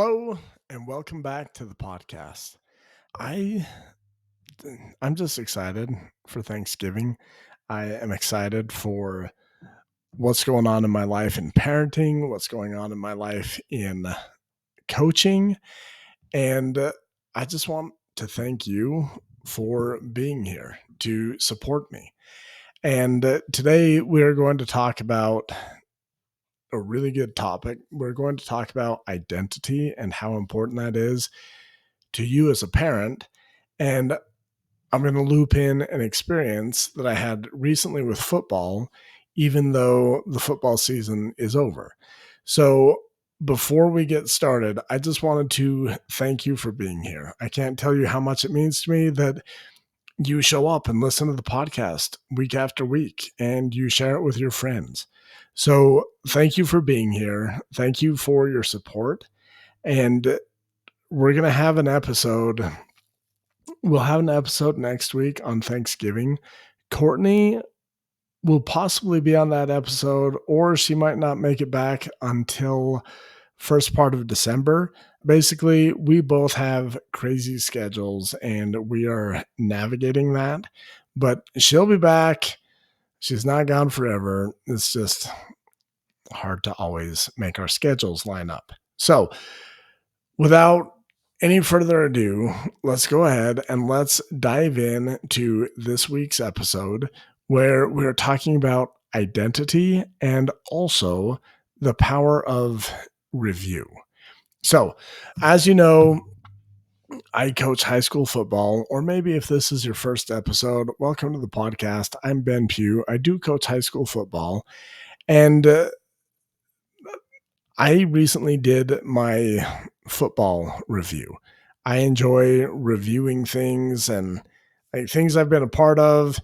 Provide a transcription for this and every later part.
Hello and welcome back to the podcast. I I'm just excited for Thanksgiving. I am excited for what's going on in my life in parenting, what's going on in my life in coaching, and I just want to thank you for being here to support me. And today we're going to talk about a really good topic. We're going to talk about identity and how important that is to you as a parent. And I'm going to loop in an experience that I had recently with football, even though the football season is over. So, before we get started, I just wanted to thank you for being here. I can't tell you how much it means to me that you show up and listen to the podcast week after week and you share it with your friends. So, thank you for being here. Thank you for your support. And we're going to have an episode. We'll have an episode next week on Thanksgiving. Courtney will possibly be on that episode, or she might not make it back until first part of December. Basically, we both have crazy schedules and we are navigating that, but she'll be back. She's not gone forever. It's just hard to always make our schedules line up. So, without any further ado, let's go ahead and let's dive in to this week's episode where we're talking about identity and also the power of review. So, as you know, I coach high school football, or maybe if this is your first episode, welcome to the podcast. I'm Ben Pugh. I do coach high school football, and I recently did my football review. I enjoy reviewing things and like things I've been a part of.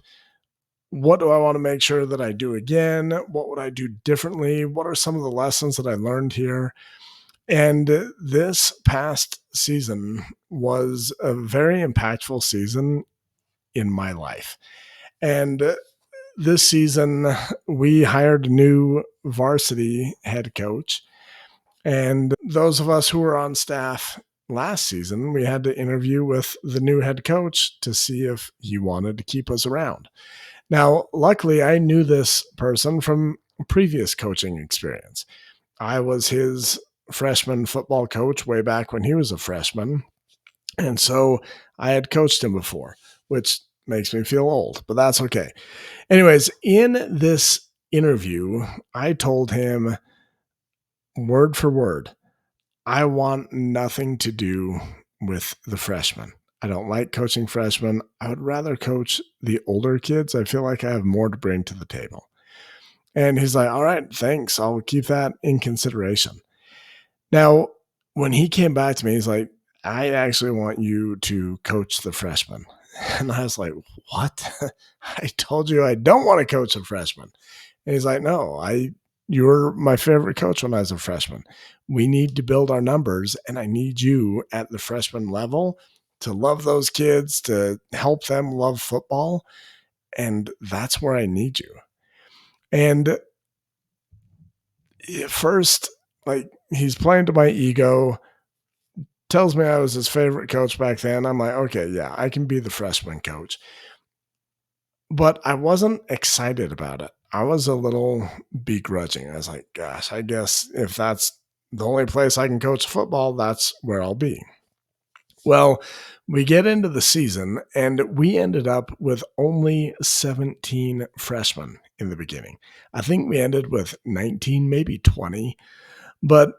What do I want to make sure that I do again? What would I do differently? What are some of the lessons that I learned here? And this past season was a very impactful season in my life. And this season, we hired a new varsity head coach. And those of us who were on staff last season, we had to interview with the new head coach to see if he wanted to keep us around. Now, luckily, I knew this person from previous coaching experience. I was his freshman football coach way back when he was a freshman. And so I had coached him before, which makes me feel old, but that's okay. Anyways, in this interview, I told him word for word, I want nothing to do with the freshmen. I don't like coaching freshmen. I would rather coach the older kids. I feel like I have more to bring to the table. And he's like, all right, thanks. I'll keep that in consideration. Now, when he came back to me, he's like, I actually want you to coach the freshmen. And I was like, what? I told you I don't want to coach a freshman. And he's like, no, you were my favorite coach when I was a freshman. We need to build our numbers, and I need you at the freshman level to love those kids, to help them love football. And that's where I need you. And at first, like, he's playing to my ego, tells me I was his favorite coach back then. I'm like, okay, yeah, I can be the freshman coach. But I wasn't excited about it. I was a little begrudging. I was like, gosh, I guess if that's the only place I can coach football, that's where I'll be. Well, we get into the season and we ended up with only 17 freshmen in the beginning. I think we ended with 19, maybe 20. But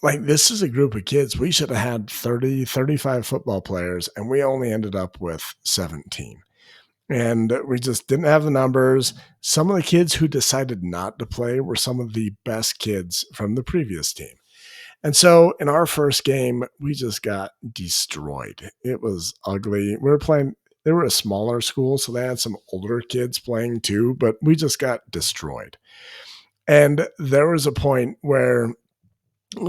like, this is a group of kids. We should have had 30, 35 football players, and we only ended up with 17. And we just didn't have the numbers. Some of the kids who decided not to play were some of the best kids from the previous team. And so in our first game, we just got destroyed. It was ugly. We were playing, they were a smaller school, so they had some older kids playing too, but we just got destroyed. And there was a point where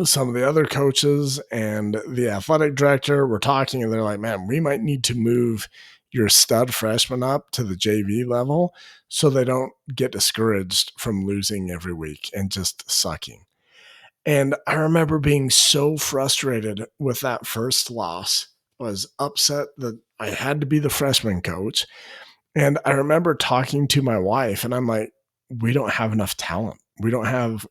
some of the other coaches and the athletic director were talking, and they're like, man, we might need to move your stud freshman up to the JV level so they don't get discouraged from losing every week and just sucking. And I remember being so frustrated with that first loss. I was upset that I had to be the freshman coach. And I remember talking to my wife, and I'm like, we don't have enough talent. We don't have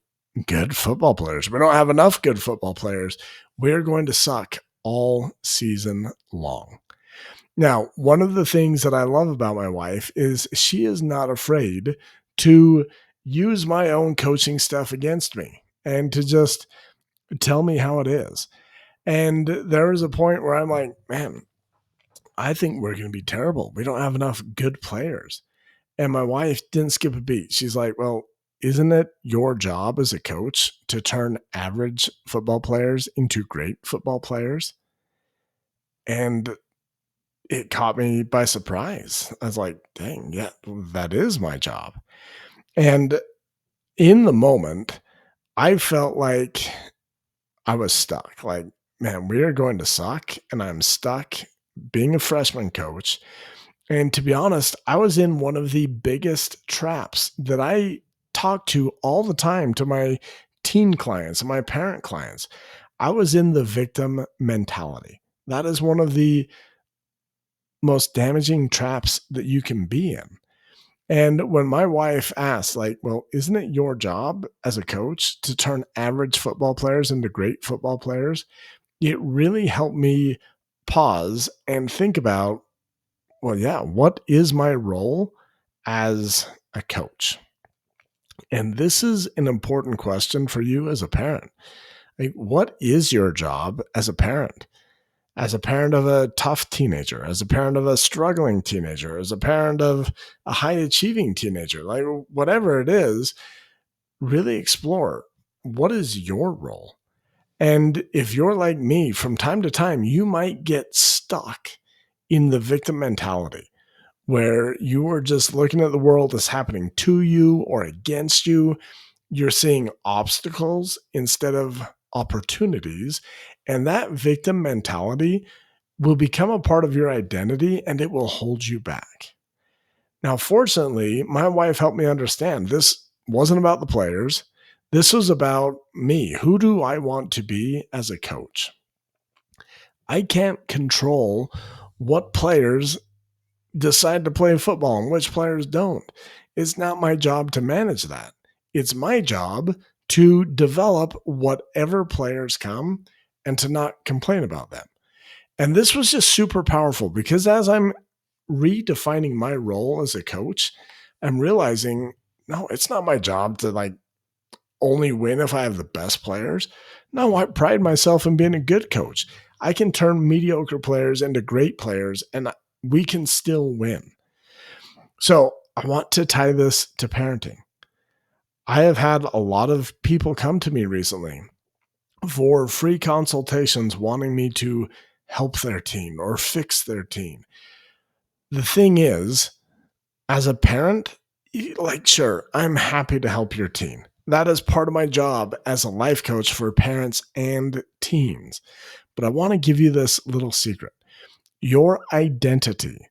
good football players. We don't have enough good football players. We're going to suck all season long. Now, one of the things that I love about my wife is she is not afraid to use my own coaching stuff against me and to just tell me how it is. And there was a point where I'm like, man, I think we're going to be terrible. We don't have enough good players. And my wife didn't skip a beat. She's like, well, isn't it your job as a coach to turn average football players into great football players? And it caught me by surprise. I was like, dang, yeah, that is my job. And in the moment, I felt like I was stuck. Like, man, we are going to suck. And I'm stuck being a freshman coach. And to be honest, I was in one of the biggest traps that I talk to all the time to my teen clients and my parent clients. I was in the victim mentality. That is one of the most damaging traps that you can be in. And when my wife asked, like, well, isn't it your job as a coach to turn average football players into great football players? It really helped me pause and think about, well, yeah, what is my role as a coach? And this is an important question for you as a parent. Like, what is your job as a parent? As a parent of a tough teenager, as a parent of a struggling teenager, as a parent of a high achieving teenager, like whatever it is, really explore what is your role. And if you're like me, from time to time, you might get stuck in the victim mentality where you are just looking at the world as happening to you or against you. You're seeing obstacles instead of opportunities. And that victim mentality will become a part of your identity and it will hold you back. Now, fortunately, my wife helped me understand this wasn't about the players. This was about me. Who do I want to be as a coach? I can't control what players decide to play football and which players don't. It's not my job to manage that. It's my job to develop whatever players come and to not complain about them. And this was just super powerful because as I'm redefining my role as a coach, I'm realizing, no, it's not my job to like only win if I have the best players. No, I pride myself in being a good coach. I can turn mediocre players into great players and we can still win. So I want to tie this to parenting. I have had a lot of people come to me recently for free consultations wanting me to help their teen or fix their teen. The thing is, as a parent, like, sure, I'm happy to help your teen. That is part of my job as a life coach for parents and teens. But I want to give you this little secret. Your identity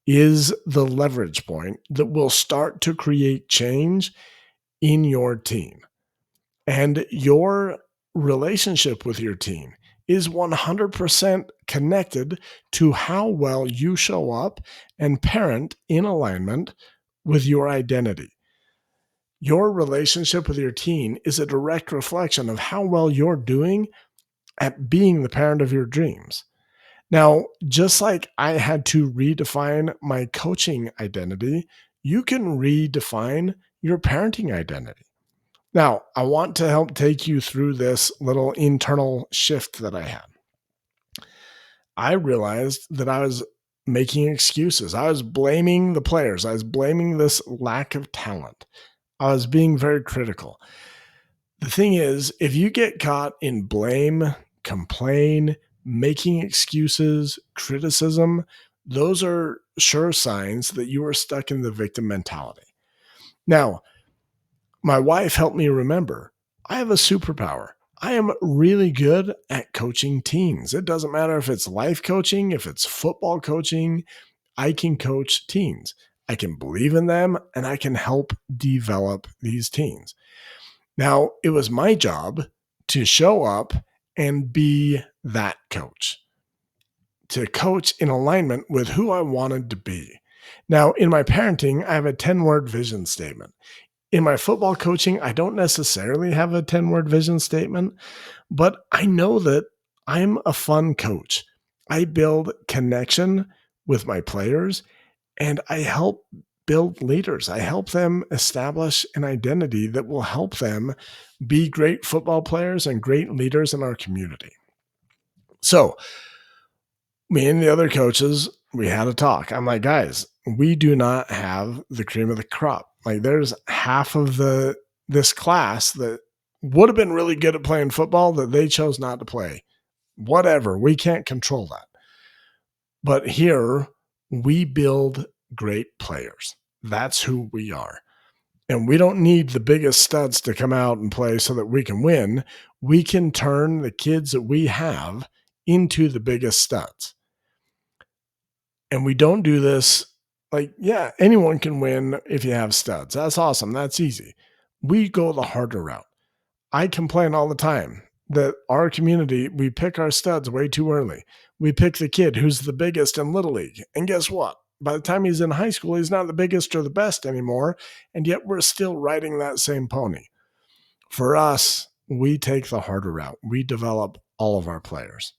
is the leverage point that will start to create change in your teen. And your relationship with your teen is 100% connected to how well you show up and parent in alignment with your identity. Your relationship with your teen is a direct reflection of how well you're doing at being the parent of your dreams. Now, just like I had to redefine my coaching identity, you can redefine your parenting identity. Now, I want to help take you through this little internal shift that I had. I realized that I was making excuses. I was blaming the players. I was blaming this lack of talent. I was being very critical. The thing is, if you get caught in blame, complain, making excuses, criticism, those are sure signs that you are stuck in the victim mentality. Now, my wife helped me remember I have a superpower. I am really good at coaching teens. It doesn't matter if it's life coaching, if it's football coaching, I can coach teens. I can believe in them and I can help develop these teens. Now, it was my job to show up and be that coach, to coach in alignment with who I wanted to be. Now, in my parenting, I have a 10-word vision statement. In my football coaching, I don't necessarily have a 10-word vision statement, but I know that I'm a fun coach. I build connection with my players and I help build leaders. I help them establish an identity that will help them be great football players and great leaders in our community. So, me and the other coaches, we had a talk. I'm like, guys, we do not have the cream of the crop. Like, there's half of this class that would have been really good at playing football that they chose not to play. Whatever, we can't control that. But here, we build great players. That's who we are. And we don't need the biggest studs to come out and play so that we can win. We can turn the kids that we have into the biggest studs. And we don't do this like, yeah, anyone can win if you have studs. That's awesome. That's easy. We go the harder route. I complain all the time that our community, we pick our studs way too early. We pick the kid who's the biggest in Little League. And guess what? By the time he's in high school, he's not the biggest or the best anymore. And yet we're still riding that same pony. For us, we take the harder route. We develop all of our players.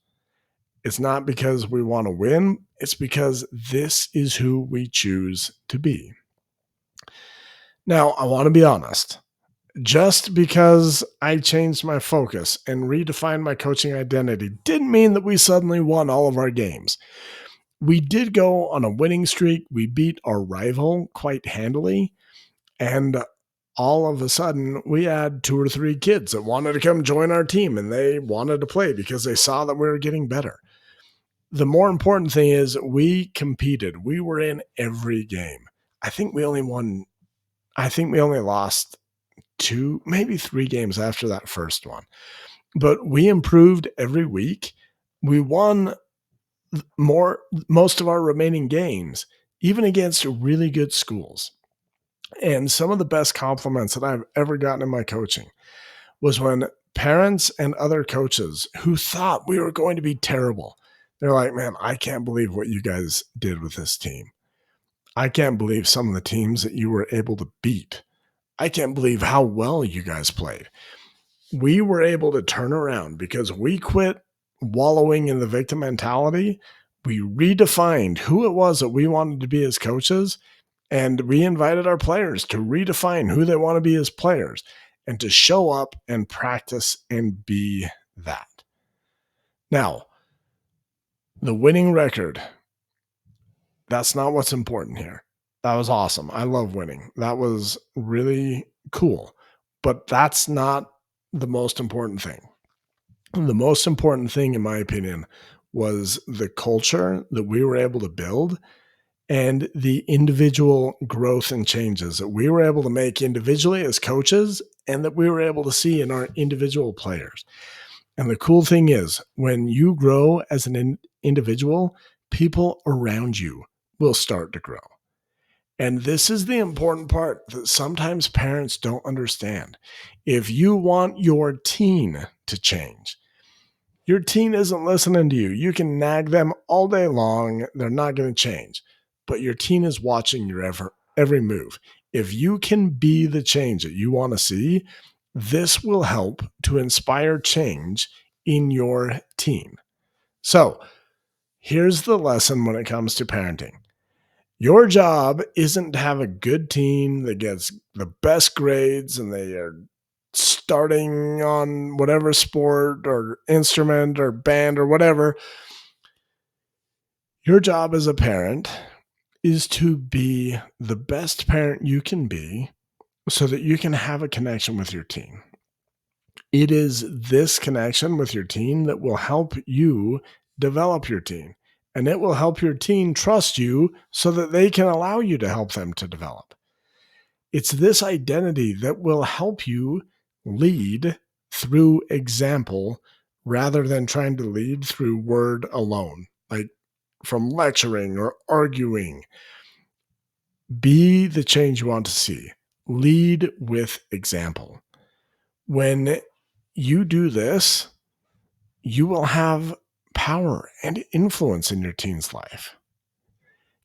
It's not because we want to win. It's because this is who we choose to be. Now, I want to be honest. Just because I changed my focus and redefined my coaching identity didn't mean that we suddenly won all of our games. We did go on a winning streak. We beat our rival quite handily. And all of a sudden, we had 2 or 3 kids that wanted to come join our team and they wanted to play because they saw that we were getting better. The more important thing is we competed. We were in every game. I think we only lost 2, maybe 3 games after that first one. But we improved every week. We won most of our remaining games, even against really good schools. And some of the best compliments that I've ever gotten in my coaching was when parents and other coaches who thought we were going to be terrible, they're like, man, I can't believe what you guys did with this team. I can't believe some of the teams that you were able to beat. I can't believe how well you guys played. We were able to turn around because we quit wallowing in the victim mentality. We redefined who it was that we wanted to be as coaches, and we invited our players to redefine who they want to be as players and to show up and practice and be that. Now, the winning record, that's not what's important here. That was awesome. I love winning. That was really cool. But that's not the most important thing. The most important thing, in my opinion, was the culture that we were able to build and the individual growth and changes that we were able to make individually as coaches and that we were able to see in our individual players. And the cool thing is, when you grow as an individual, people around you will start to grow. And this is the important part that sometimes parents don't understand. If you want your teen to change, your teen isn't listening to you. You can nag them all day long. They're not going to change. But your teen is watching your every move. If you can be the change that you want to see, this will help to inspire change in your teen. So here's the lesson when it comes to parenting. Your job isn't to have a good team that gets the best grades and they are starting on whatever sport or instrument or band or whatever. Your job as a parent is to be the best parent you can be so that you can have a connection with your teen. It is this connection with your teen that will help you develop your teen, and it will help your teen trust you so that they can allow you to help them to develop. It's this identity that will help you lead through example rather than trying to lead through word alone, like from lecturing or arguing. Be the change you want to see. Lead with example. When you do this, you will have power and influence in your teen's life.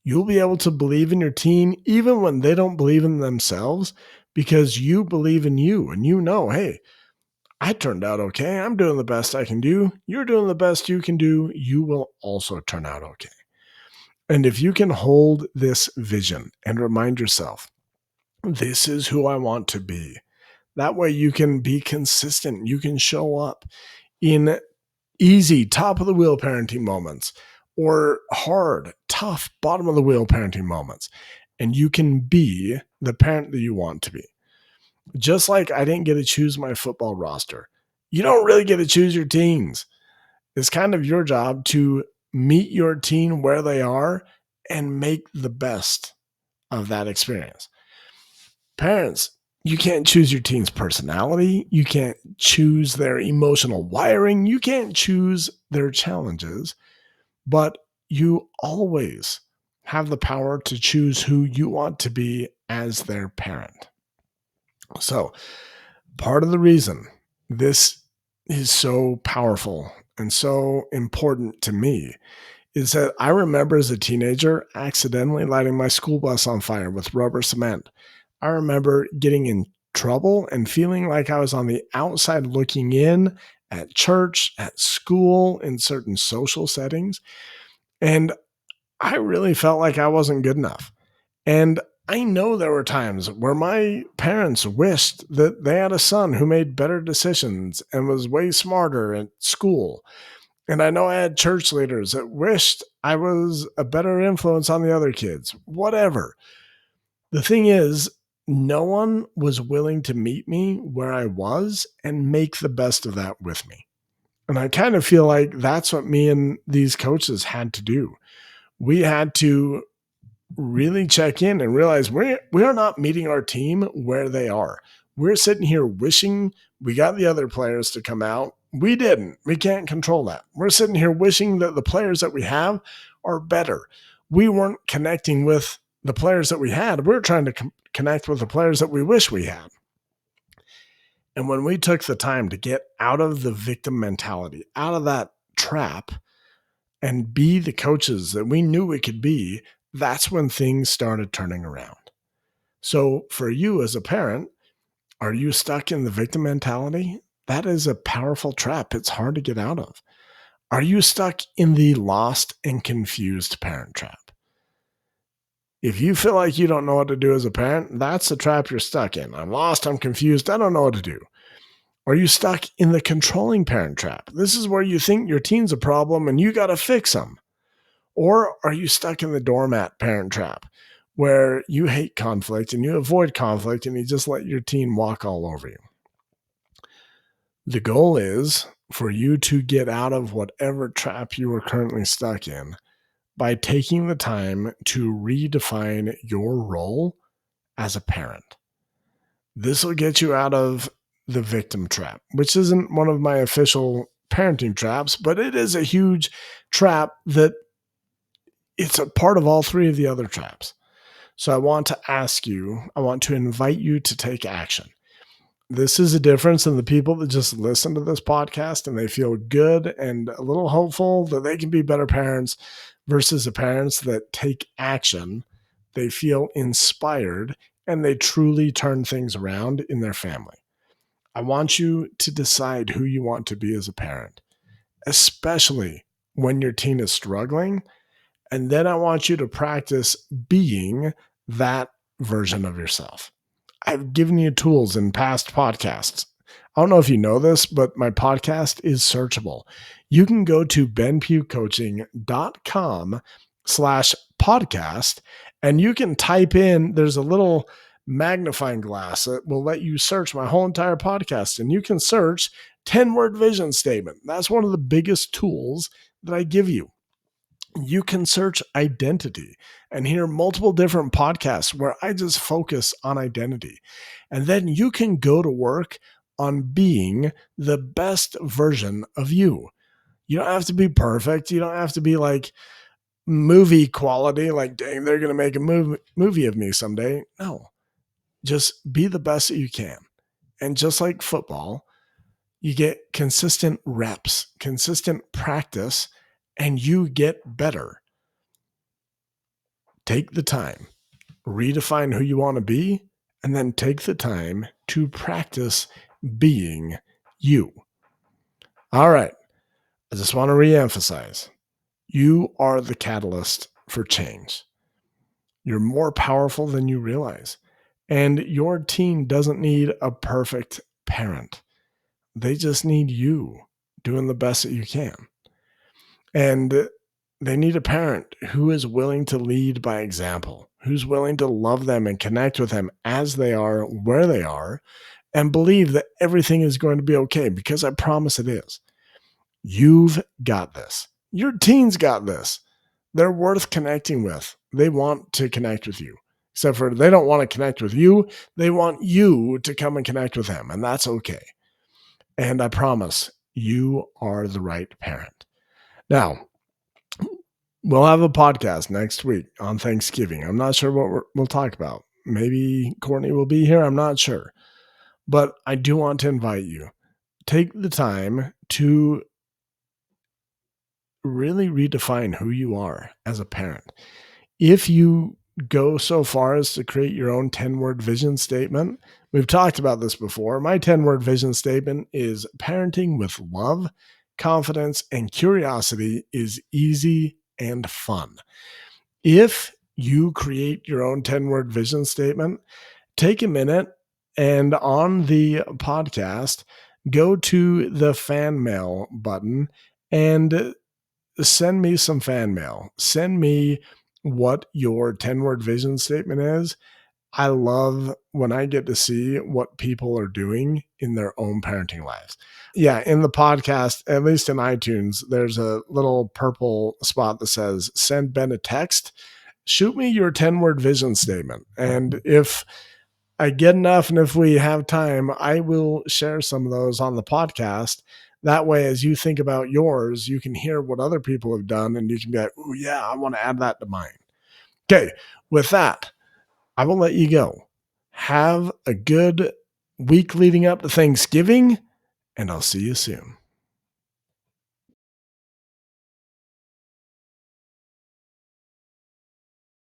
You'll be able to believe in your teen even when they don't believe in themselves because you believe in you and you know, hey, I turned out okay. I'm doing the best I can do. You're doing the best you can do. You will also turn out okay. And if you can hold this vision and remind yourself, this is who I want to be, that way you can be consistent. You can show up in easy, top of the wheel parenting moments or hard, tough, bottom of the wheel parenting moments. And you can be the parent that you want to be. Just like I didn't get to choose my football roster, you don't really get to choose your teams. It's kind of your job to meet your teen where they are and make the best of that experience. Parents, you can't choose your teen's personality. You can't choose their emotional wiring. You can't choose their challenges, but you always have the power to choose who you want to be as their parent. So, part of the reason this is so powerful and so important to me is that I remember as a teenager accidentally lighting my school bus on fire with rubber cement. I remember getting in trouble and feeling like I was on the outside looking in at church, at school, in certain social settings. And I really felt like I wasn't good enough. And I know there were times where my parents wished that they had a son who made better decisions and was way smarter at school. And I know I had church leaders that wished I was a better influence on the other kids, whatever. The thing is, no one was willing to meet me where I was and make the best of that with me. And I kind of feel like that's what me and these coaches had to do. We had to really check in and realize we are not meeting our team where they are. We're sitting here wishing we got the other players to come out. We didn't. We can't control that. We're sitting here wishing that the players that we have are better. We weren't connecting with the players that we had. We're trying to connect with the players that we wish we had. And when we took the time to get out of the victim mentality, out of that trap, and be the coaches that we knew we could be, that's when things started turning around. So for you as a parent, are you stuck in the victim mentality? That is a powerful trap. It's hard to get out of. Are you stuck in the lost and confused parent trap? If you feel like you don't know what to do as a parent, that's the trap you're stuck in. I'm lost, I'm confused, I don't know what to do. Are you stuck in the controlling parent trap? This is where you think your teen's a problem and you got to fix them. Or are you stuck in the doormat parent trap where you hate conflict and you avoid conflict and you just let your teen walk all over you? The goal is for you to get out of whatever trap you are currently stuck in by taking the time to redefine your role as a parent. This will get you out of the victim trap, which isn't one of my official parenting traps, but it is a huge trap that it's a part of all three of the other traps. So I want to invite you to take action. This is a difference in the people that just listen to this podcast and they feel good and a little hopeful that they can be better parents versus the parents that take action. They feel inspired and they truly turn things around in their family. I want you to decide who you want to be as a parent, especially when your teen is struggling. And then I want you to practice being that version of yourself. I've given you tools in past podcasts. I don't know if you know this, but my podcast is searchable. You can go to benpughcoaching.com/podcast and you can type in, there's a little magnifying glass that will let you search my whole entire podcast. And you can search 10-word vision statement. That's one of the biggest tools that I give you. You can search identity and hear multiple different podcasts where I just focus on identity. And then you can go to work on being the best version of you. You don't have to be perfect. You don't have to be like movie quality, like, dang, they're going to make a movie of me someday. No, just be the best that you can. And just like football, You get consistent reps, consistent practice, and you get better. Take the time, redefine who you want to be, and then take the time to practice being you. All right. I just want to reemphasize you are the catalyst for change. You're more powerful than you realize. And your team doesn't need a perfect parent. They just need you doing the best that you can. And they need a parent who is willing to lead by example, who's willing to love them and connect with them as they are, where they are, and believe that everything is going to be okay, because I promise it is. You've got this. Your team's got this. They're worth connecting with. They want to connect with you. Except for they don't want to connect with you. They want you to come and connect with them, and that's okay. And I promise you are the right parent. Now, we'll have a podcast next week on Thanksgiving. I'm not sure what we'll talk about. Maybe Courtney will be here. I'm not sure. But I do want to invite you. Take the time to really redefine who you are as a parent. If you go so far as to create your own 10-word vision statement, we've talked about this before. My 10-word vision statement is parenting with love, confidence, and curiosity is easy and fun. If you create your own 10-word vision statement, take a minute and on the podcast, go to the fan mail button and send me some fan mail. Send me what your 10-word vision statement is. I love when I get to see what people are doing in their own parenting lives. Yeah, in the podcast, at least in iTunes, there's a little purple spot that says send Ben a text. Shoot me your 10-word vision statement. And if I get enough and if we have time, I will share some of those on the podcast. That way, as you think about yours, you can hear what other people have done and you can be like, oh, yeah, I want to add that to mine. Okay, with that, I will let you go. Have a good week leading up to Thanksgiving, and I'll see you soon.